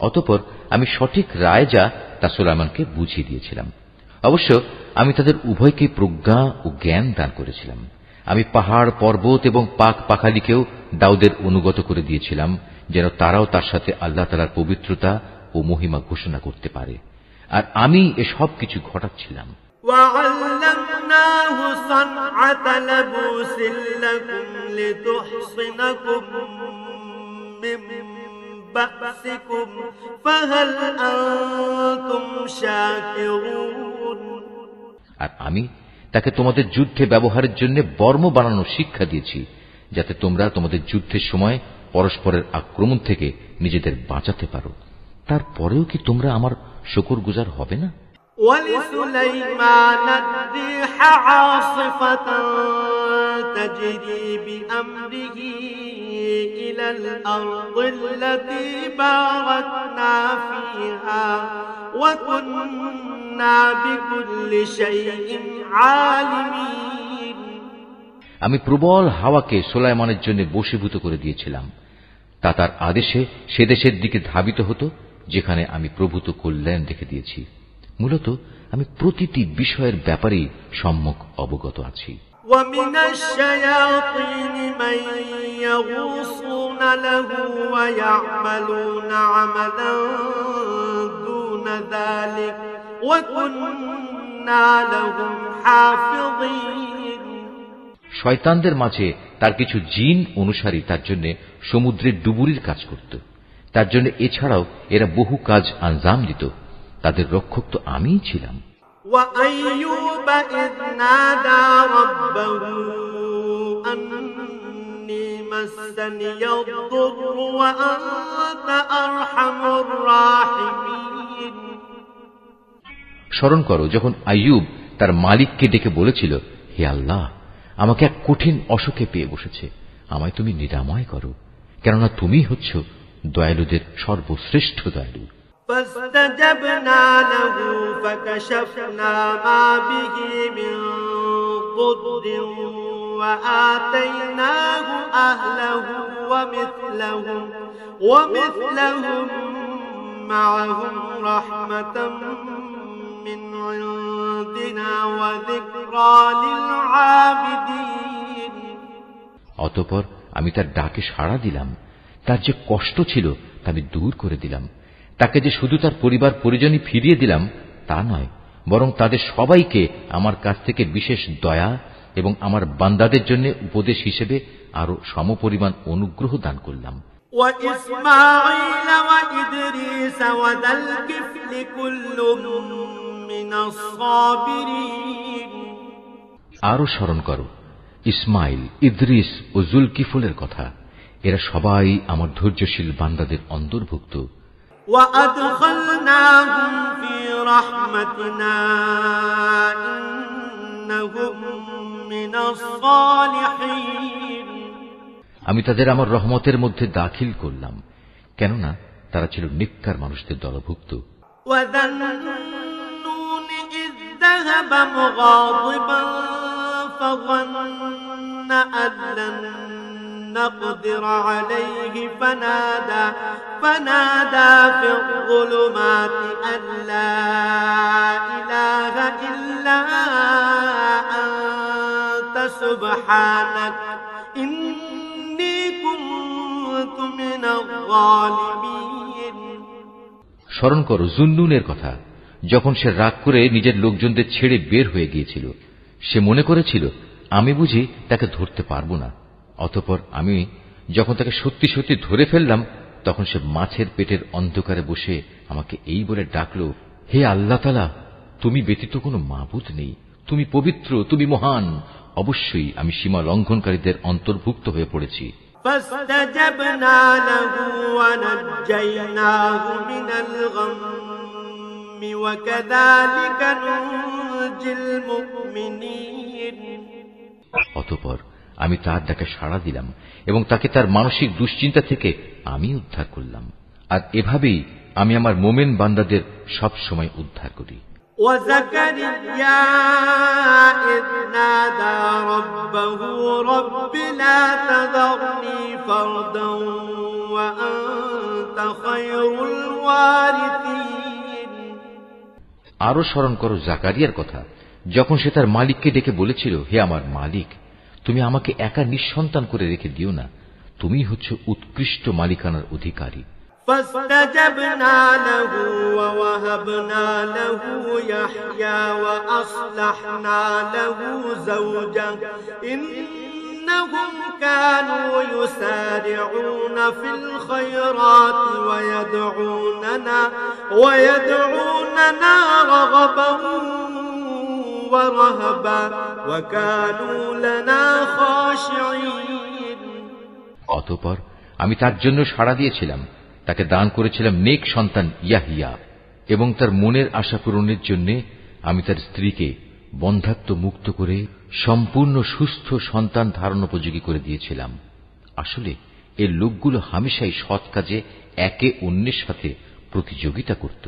অতঃপর আমি সঠিক রায় যা তা সুলাইমানকে বুঝিয়ে দিয়েছিলাম। অবশ্য আমি তাদের উভয়কে প্রজ্ঞা ও জ্ঞান দান করেছিলাম। আমি পাহাড়, পর্বত এবং পাক পাখালিকেও দাউদের অনুগত করে দিয়েছিলাম, যেন তারাও তার সাথে আল্লাহ তাআলার পবিত্রতা ও মহিমা ঘোষণা করতে পারে। আর আমি এসব কিছু ঘটাচ্ছিলাম। وعلمناه صنعة لبوس لكم لتحصنكم من بأسكم فهل أنتم شاكرون। আর আমি তাকে তোমাদের যুদ্ধে ব্যবহারের জন্য বর্ম বানানোর শিক্ষা দিয়েছি, যাতে তোমরা তোমাদের যুদ্ধের সময় পরস্পরের আক্রমণ থেকে নিজেদের বাঁচাতে পারো। তারপরেও কি তোমরা আমার শুকরগুজার হবে না? وَلِسُلَيْمَانَ الرِّيحَ عَاصِفَةً تَجْرِي بِأَمْرِهِ إِلَى الْأَرْضِ الَّتِي بَارَكْنَا فِيهَا وَكُنَّا بِكُلِّ شَيْءٍ عَالِمِينَ। আমি প্রবল হাওয়াকে সুলাইমানের জন্য বশীভূত করে দিয়েছিলাম। তা তার আদেশে সে দেশের দিকে ধাবিত হতো যেখানে আমি প্রভূত কল্যাণ রেখে দিয়েছি। মূলত আমি প্রতিটি বিষয়ের ব্যাপারেই সম্যক অবগত আছি। وَمِنَ الشَّيَاطِينِ مَن يَغُوصُونَ لَهُ وَيَعْمَلُونَ عَمَلًا دُونَ ذَلِكَ وَكُنَّا لَهُمْ حَافِظِينَ। শয়তানদের মাঝে তার কিছু জিন অনুসারী তার জন্য সমুদ্রের ডুবুরির কাজ করত। তার জন্য এছাড়াও এরা বহু কাজ আঞ্জাম দিত। তাদের রক্ষক তো আমিই ছিলাম। وَأَيُّوبَ إِذْ نَادَى رَبَّهُ أَنِّي مَسَّنِيَ الضُّرُّ وَأَنْتَ أَرْحَمُ الرَّاحِمِينَ। স্মরণ করো যখন আইয়ুব তার মালিককে ডেকে বলেছিল, হে আল্লাহ, আমাকে এক কঠিন অসুখে পেয়ে বসেছে, আমায় তুমি নিরাময় করো, কেননা তুমি হচ্ছ দয়ালুদের সর্বশ্রেষ্ঠ দয়ালু। فاستجبنا له فكشفنا ما به من ضر وآتيناه أهله ومثلهم معهم رحمة من عندنا وذكرى للعابدين। অতঃপর আমি তার ডাকে সাড়া দিলাম, তার যে কষ্ট ছিল তা আমি দূর করে দিলাম। তাকে যে শুধু তার পরিবার পরিজনই ফিরিয়ে দিলাম তা নয়, বরং তাদের সবাইকে আমার কাছ থেকে বিশেষ দয়া এবং আমার বান্দাদের জন্য উপদেশ হিসেবে আরো সমপরিমাণ অনুগ্রহ দান করলাম। وإسماعيل وإدريس وذا الكفل كل من الصابرين। আরো স্মরণ করো ইসমাইল, ইদ্রিস ও জুলকিফলের কথা। এরা সবাই আমার ধৈর্যশীল বান্দাদের অন্তর্ভুক্ত। وأدخلناهم في رحمتنا إنهم من الصالحين। আমি তাদের আমার রহমতের মধ্যে দাখিল করলাম, কেননা তারা ছিল নেককার মানুষদের দলভুক্ত। وذا النون إذ ذهب مغاضبا فظن أن لن نقدر عليه فنادى في الظلمات أن لا إله إلا أنت سبحانك إني كنت من الظالمين। স্মরণ করো জুন্নুনের কথা, যখন সে রাগ করে নিজের লোকজনদের ছেড়ে বের হয়ে গিয়েছিল। সে মনে করেছিল আমি বুঝি তাকে ধরতে পারব না। অতঃপর আমি যখন তাকে সত্যি সত্যি ধরে ফেললাম, তখন সে মাছের পেটের অন্ধকারে বসে আমাকে এই বলে ডাকল, হে আল্লাহ তাআলা, তুমি ব্যতীত কোনো মাবুদ নেই, তুমি পবিত্র, তুমি মহান। অবশ্যই আমি সীমা লঙ্ঘনকারীদের অন্তর্ভুক্ত হয়ে পড়েছি। فاستجبنا له ونجيناه من الغم وكذلك ننجي المؤمنين। অতঃপর আমি তার ডাকে সাড়া দিলাম এবং তাকে তার মানসিক দুশ্চিন্তা থেকে আমি উদ্ধার করলাম। আর এভাবেই আমি আমার মোমেন বান্দাদের সব সময় উদ্ধার করি। وزكريا إذ نادى ربه رب لا تذرني فردا وأنت خير الوارثين। আরো স্মরণ করো জাকারিয়ার কথা, যখন সে তার মালিককে ডেকে বলেছিল, হে আমার মালিক, তুমি আমাকে একা নিঃসন্তান করে রেখে দিও না, তুমি হচ্ছে উৎকৃষ্ট মালিকানার অধিকারী। فاستجبنا له ووهبنا له يحيى وأصلحنا له زوجه إنهم كانوا يسارعون في الخيرات ويدعوننا رغبا ورهبا وكانوا لنا خاشعين. অতঃপর আমি তার জন্য সাড়া দিয়েছিলাম, তাকে দান করেছিলাম নেক সন্তান ইয়াহিয়া, এবং তার মনের আশা পূরণের জন্য আমি তার স্ত্রীকে বন্ধ্যাত্ব মুক্ত করে সম্পূর্ণ সুস্থ সন্তান ধারণ উপযোগী করে দিয়েছিলাম। আসলে এই লোকগুলো হামেশাই সৎ কাজে একে অন্যের সাথে প্রতিযোগিতা করত।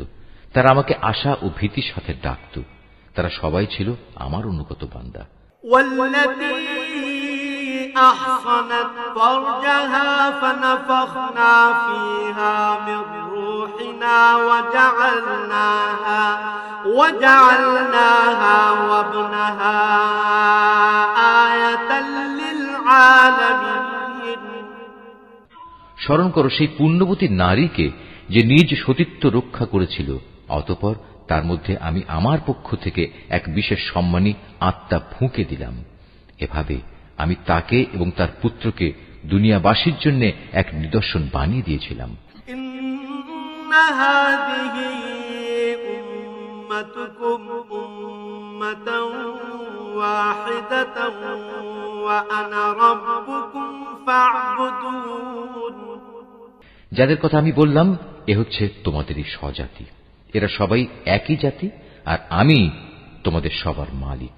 তারা আমাকে আশা ও ভীতির সাথে ডাকত। তারা সবাই ছিল আমার অনুগত বান্দা। أحصنت فرجها فنفخنا فيها من روحنا وجعلناها وابنها آية للعالمين. স্মরণ করো সেই পুণ্যবতী নারীকে যে নিজ সতীত্ব রক্ষা করেছিল, অতঃপর তার মধ্যে আমি আমার পক্ষ থেকে এক বিশেষ সম্মানী আত্মা ফুঁকে দিলাম। এভাবে আমি তাকে এবং তার পুত্রকে দুনিয়াবাসীর জন্য এক নিদর্শন বানিয়ে দিয়েছিলাম। ইন্না হাযিহি উম্মাতুকুম উম্মাতান ওয়াহিদাতান ওয়া আনা রাব্বুকুম ফা'বুদুন। যাদের কথা আমি বললাম এ হচ্ছে তোমাদেরই স্বজাতি, এরা সবাই একই জাতি, আর আমি তোমাদের সবার মালিক।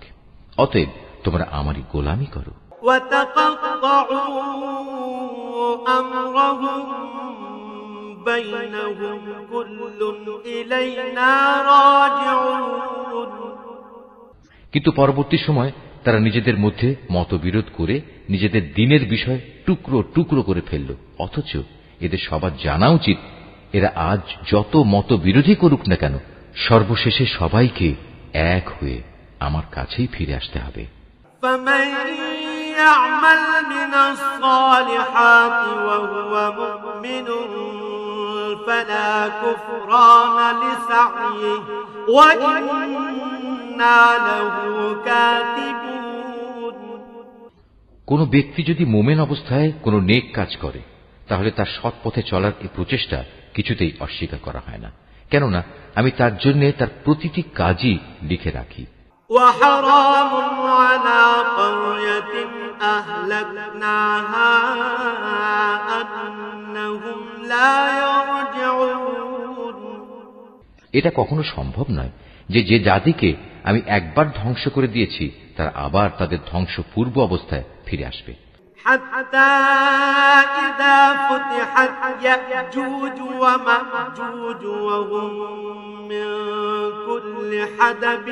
অতএব তোমরা আমারই গোলামি করো। وتقطعوا أمرهم بينهم كل إلينا راجعون. কিন্তু পরবর্তী সময় তারা নিজেদের মধ্যে মতবিরোধ করে নিজেদের দ্বীনের বিষয় টুকরো টুকরো করে ফেলল। অথচ এদের সবার জানা উচিত, এরা আজ যত মতবিরোধী করুক না কেন, সর্বশেষে সবাইকে এক হয়ে আমার কাছেই ফিরে আসতে হবে। يعمل من الصالحات وهو مؤمن فلا كفران لسعيه وإنا له كاتبون. কোন ব্যক্তি যদি মোমেন অবস্থায় কোন নেক কাজ করে, তাহলে তার সৎ পথে চলার এই প্রচেষ্টা কিছুতেই অস্বীকার করা হয় না, কেননা আমি তার জন্য তার প্রতিটি কাজই লিখে রাখি। وحرام على قرية أهلكناها أنهم لا يرجعون. এটা কখনো সম্ভব নয় যে যে জাতিকে আমি একবার ধ্বংস করে দিয়েছি তারা আবার তাদের ধ্বংস পূর্ব অবস্থায় ফিরে আসবে। حتى إذا فتحت يأجوج ومأجوج وهم من كل حدب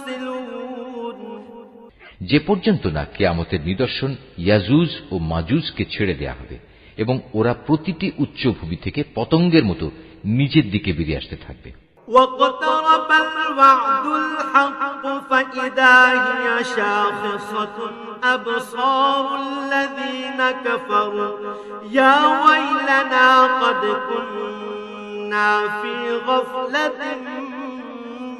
ينسلون. যে পর্যন্ত না কিয়ামতের নিদর্শন ইয়াজুজ ও মাজুজকে ছেড়ে দেয়া হবে এবং ওরা প্রতিটি উচ্চভূমি থেকে পতঙ্গের মতো নিচের দিকে বেরিয়ে আসতে থাকবে। واقترب الوعد الحق فإذا هي شاخصة أبصار الذين كفروا يا ويلنا قد كنا في غفلة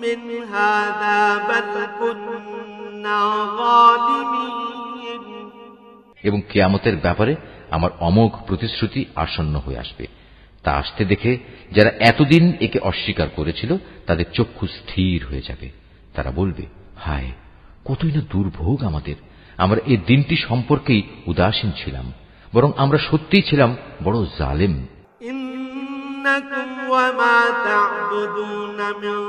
من هذا بل كنا ظالمين. এবং কিয়ামতের ব্যাপারে আমার অমোঘ প্রতিশ্রুতি আসন্ন হয়ে আসবে। তা আসতে দেখে যারা এতদিন একে অস্বীকার করেছিল তাদের চক্ষু স্থির হয়ে যাবে। তারা বলবে, হায়, কতই না দুর্ভোগ আমাদের, আমরা এই দিনটি সম্পর্কেই উদাসীন ছিলাম, বরং আমরা সত্যিই ছিলাম বড় জালেম। ইন্নাকুম ওয়া মা তা'বুদুনা মিন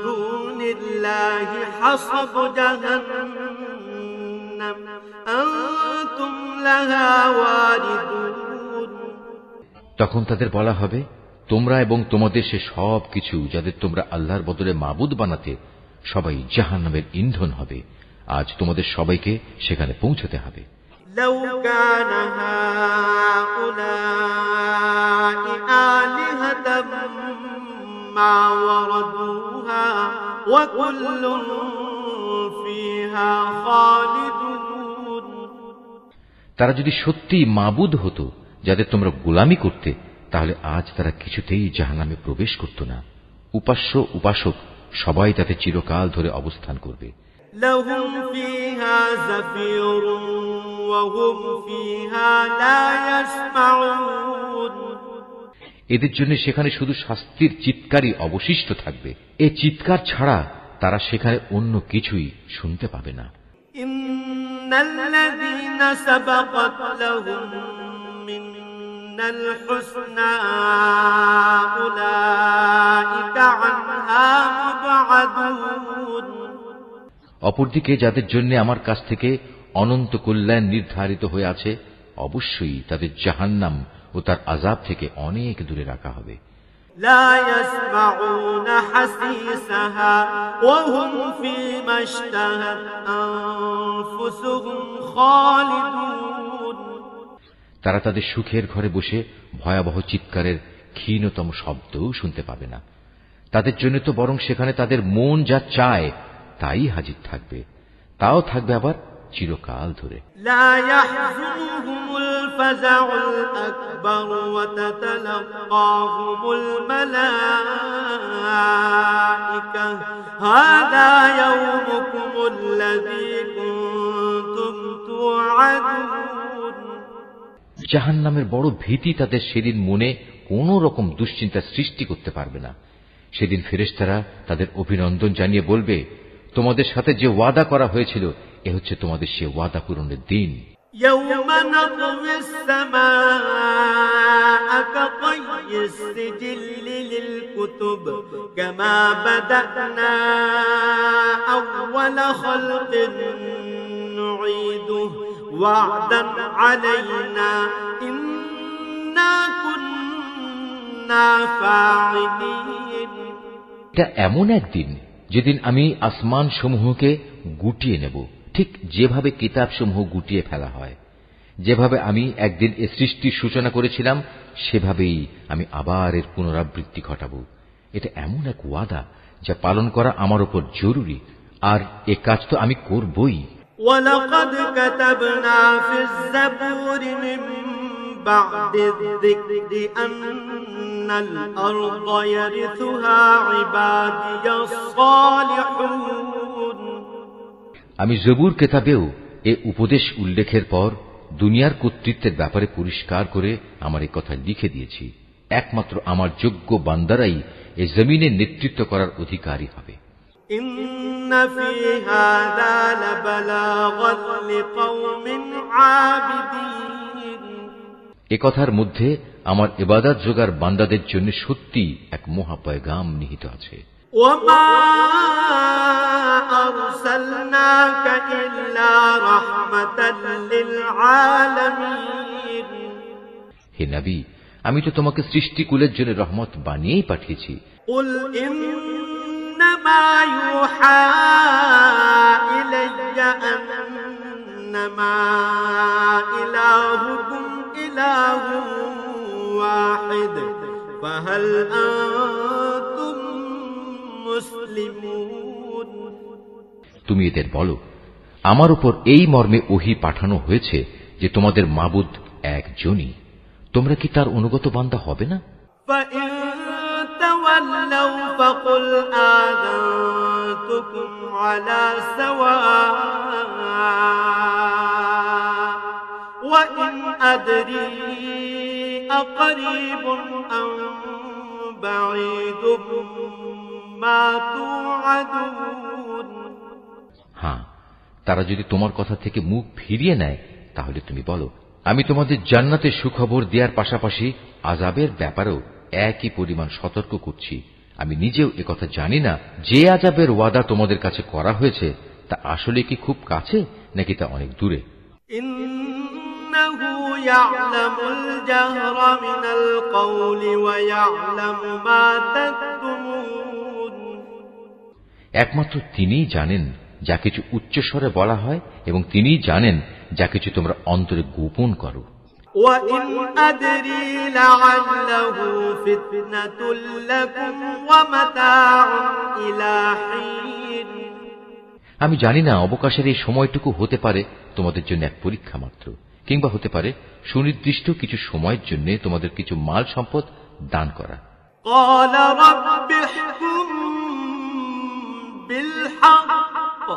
দুনিল্লাহি হাসাবু জাহান্নাম আনতুম লাহা ওয়ারিদুন. তখন তাদের বলা হবে, তোমরা এবং তোমাদের সে সব কিছু যাদের তোমরা আল্লাহর বদলে মাবুদ বানাতে, সবাই জাহান্নামের ইন্ধন হবে। আজ তোমাদের সবাইকে সেখানে পৌঁছতে হবে। লাউ কানা হাউলাই আলিহাতাম মা ওয়ারাদুহা ওয়া কুল্লুন ফিহা খালিদুন. তারা যদি সত্যিই মাবুদ হতো যাদের তোমরা গোলামি করতে, তাহলে আজ তারা কিছুতেই জাহান্নামে প্রবেশ করত না। উপাস্য উপাসক সবাই তাতে চিরকাল ধরে অবস্থান করবে। لهم فيها زفير وهم فيها لا يسمعون এদের জন্য সেখানে শুধু শাস্তির চিৎকারই অবশিষ্ট থাকবে। এই চিৎকার ছাড়া তারা সেখানে অন্য কিছুই শুনতে পাবে না। ইন্নাল্লাযীনা সাবাকাত লাহুম মিনাল হুসনা উলাইকা আনহা মুবআদুন। অপরদিকে যাদের জন্য আমার কাছ থেকে অনন্ত কল্যাণ নির্ধারিত হয়ে আছে, অবশ্যই তাদের জাহান্নাম ও তার আযাব থেকে অনেক দূরে রাখা হবে। লা ইয়াসমাউনা হাসিসাহা ওয়া হুম ফীমা ইশতাহাত আনফুসুহুম খালিদুন। তারা তাদের সুখের ঘরে বসে ভয়াবহ চিৎকারের ক্ষীণতম শব্দও শুনতে পাবে না। তাদের জন্য তো বরং সেখানে তাদের মন যা চায় তাই হাজির থাকবে, তাও থাকবে আবার চিরকাল ধরে। লা ইয়াহযুনুহুমুল ফাযাউল আকবার ওয়া তাতালাক্কাহুমুল মালায়েকা হাযা ইয়াউমুকুমুল্লাযী কুনতুম তুআদুন। জাহান্নামের বড় ভীতি তাদের সেদিন মনে কোন রকম দুশ্চিন্তা সৃষ্টি করতে পারবে না। সেদিন ফেরেশতারা তাদের অভিনন্দন জানিয়ে বলবে, তোমাদের সাথে যে ওয়াদা করা হয়েছিল এ হচ্ছে তোমাদের সে ওয়াদা পূরণের দিন। ইয়াওমা নাতমিস সামাআ কাতাইয়িস সিজিল্লি লিল কুতুব কামা বাদানা আউওয়ালা খালকিন নুঈদুহু ওয়া'দান আলাইনা ইন্না কুন্না ফা'ইলিন। এটা এমন একদিন যেদিন আমি আসমান সমূহকে গুটিয়ে নেব, ঠিক যেভাবে কিতাবসমূহ গুটিয়ে ফেলা হয়। যেভাবে আমি একদিন এ সৃষ্টির সূচনা করেছিলাম সেভাবেই আমি আবার এর পুনরাবৃত্তি ঘটাব। এটা এমন এক ওয়াদা যা পালন করা আমার উপর জরুরি, আর এ কাজ তো আমি করবই। ওয়ালাকাদ কাতাবনা ফিজ যাবুরি মিন বা'দিয যিকরি আন্নাল আরযা ইয়ারিসুহা ইবাদিয়াস সালিহুন। আমি জবুর কিতাবেও এ উপদেশ উল্লেখের পর দুনিয়ার কর্তৃত্বের ব্যাপারে পরিষ্কার করে আমার এই কথা লিখে দিয়েছি। একমাত্র আমার যোগ্য বান্দারাই এ জমিনের নেতৃত্ব করার অধিকারী হবে। ইন্না ফী হাযা লাবালাগান লিকাওমিন আবিদিন। এ কথার মধ্যে আমার ইবাদত যোগার বান্দাদের জন্য সত্যি এক মহা পয়গাম নিহিত আছে। ওয়ামা আরসালনাকা ইল্লা রাহমাতাল লিল আলামিন। হে নবী, আমি তো তোমাকে সৃষ্টিকুলের জন্য রহমত বানিয়েই পাঠিয়েছি। কুল ইন্নামা ইউহা ইলাইয়া আন্নামা ইলাহুকুম ইলাহুন ওয়াহিদ ফাহাল আনতুম মুসলিমুন। তুমি এদের বলো, আমার উপর এই মর্মে ওহী পাঠানো হয়েছে যে তোমাদের মাবুদ একজনই, তোমরা কি তার অনুগত বান্দা হবে না? فَإِن تَوَلَّوْا فَقُلْ آذَنتُكُمْ عَلَى سَوَاءٍ وَإِنْ أَدْرِي أَقَرِيبٌ أَمْ بَعِيدٌ مَا تُوعَدُونَ। হ্যাঁ, তারা যদি তোমার কথা থেকে মুখ ফিরিয়ে নেয় তাহলে তুমি বলো, আমি তোমাদের জান্নাতের সুখবর দেওয়ার পাশাপাশি আযাবের ব্যাপারেও একই পরিমাণ সতর্ক করছি। আমি নিজেও একথা জানি না যে আযাবের ওয়াদা তোমাদের কাছে করা হয়েছে তা আসলে কি খুব কাছে নাকি তা অনেক দূরে। ইন্নাহু ইয়া'লামুল জাহরা মিনাল কওলি ওয়া ইয়া'লামু মা তাকতুমুন। একমাত্র তিনিই জানেন যা কিছু উচ্চস্বরে বলা হয় এবং তিনিই জানেন যা কিছু তোমরা অন্তরে গোপন করো। وَإِنْ أَدْرِي لَعَلَّهُ فِتْنَةٌ لَكُمْ وَمَتَاعٌ إِلَى حِينٍ। আমি জানি না, অবকাশের এই সময়টুকু হতে পারে তোমাদের জন্য এক পরীক্ষা মাত্র, কিংবা হতে পারে সুনির্দিষ্ট কিছু সময়ের জন্য তোমাদের কিছু মাল সম্পদ দান করা। قال رب احكم بالحق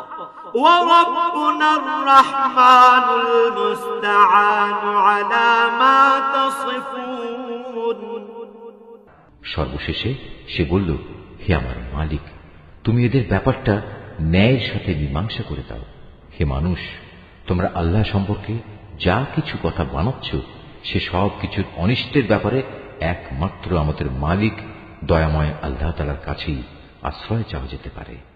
وربنا الرحمن المستعان على ما تصفون। সর্বশেষে সে বলল, হে আমার মালিক, তুমি এদের ব্যাপারটা ন্যায়ের সাথে মীমাংসা করে দাও। হে মানুষ, তোমরা আল্লাহ সম্পর্কে যা কিছু কথা বানাচ্ছ সে সব কিছুর অনিষ্টের ব্যাপারে একমাত্র আমাদের মালিক দয়াময় আল্লাহ তাআলার কাছেই আশ্রয় চাওয়া যেতে পারে।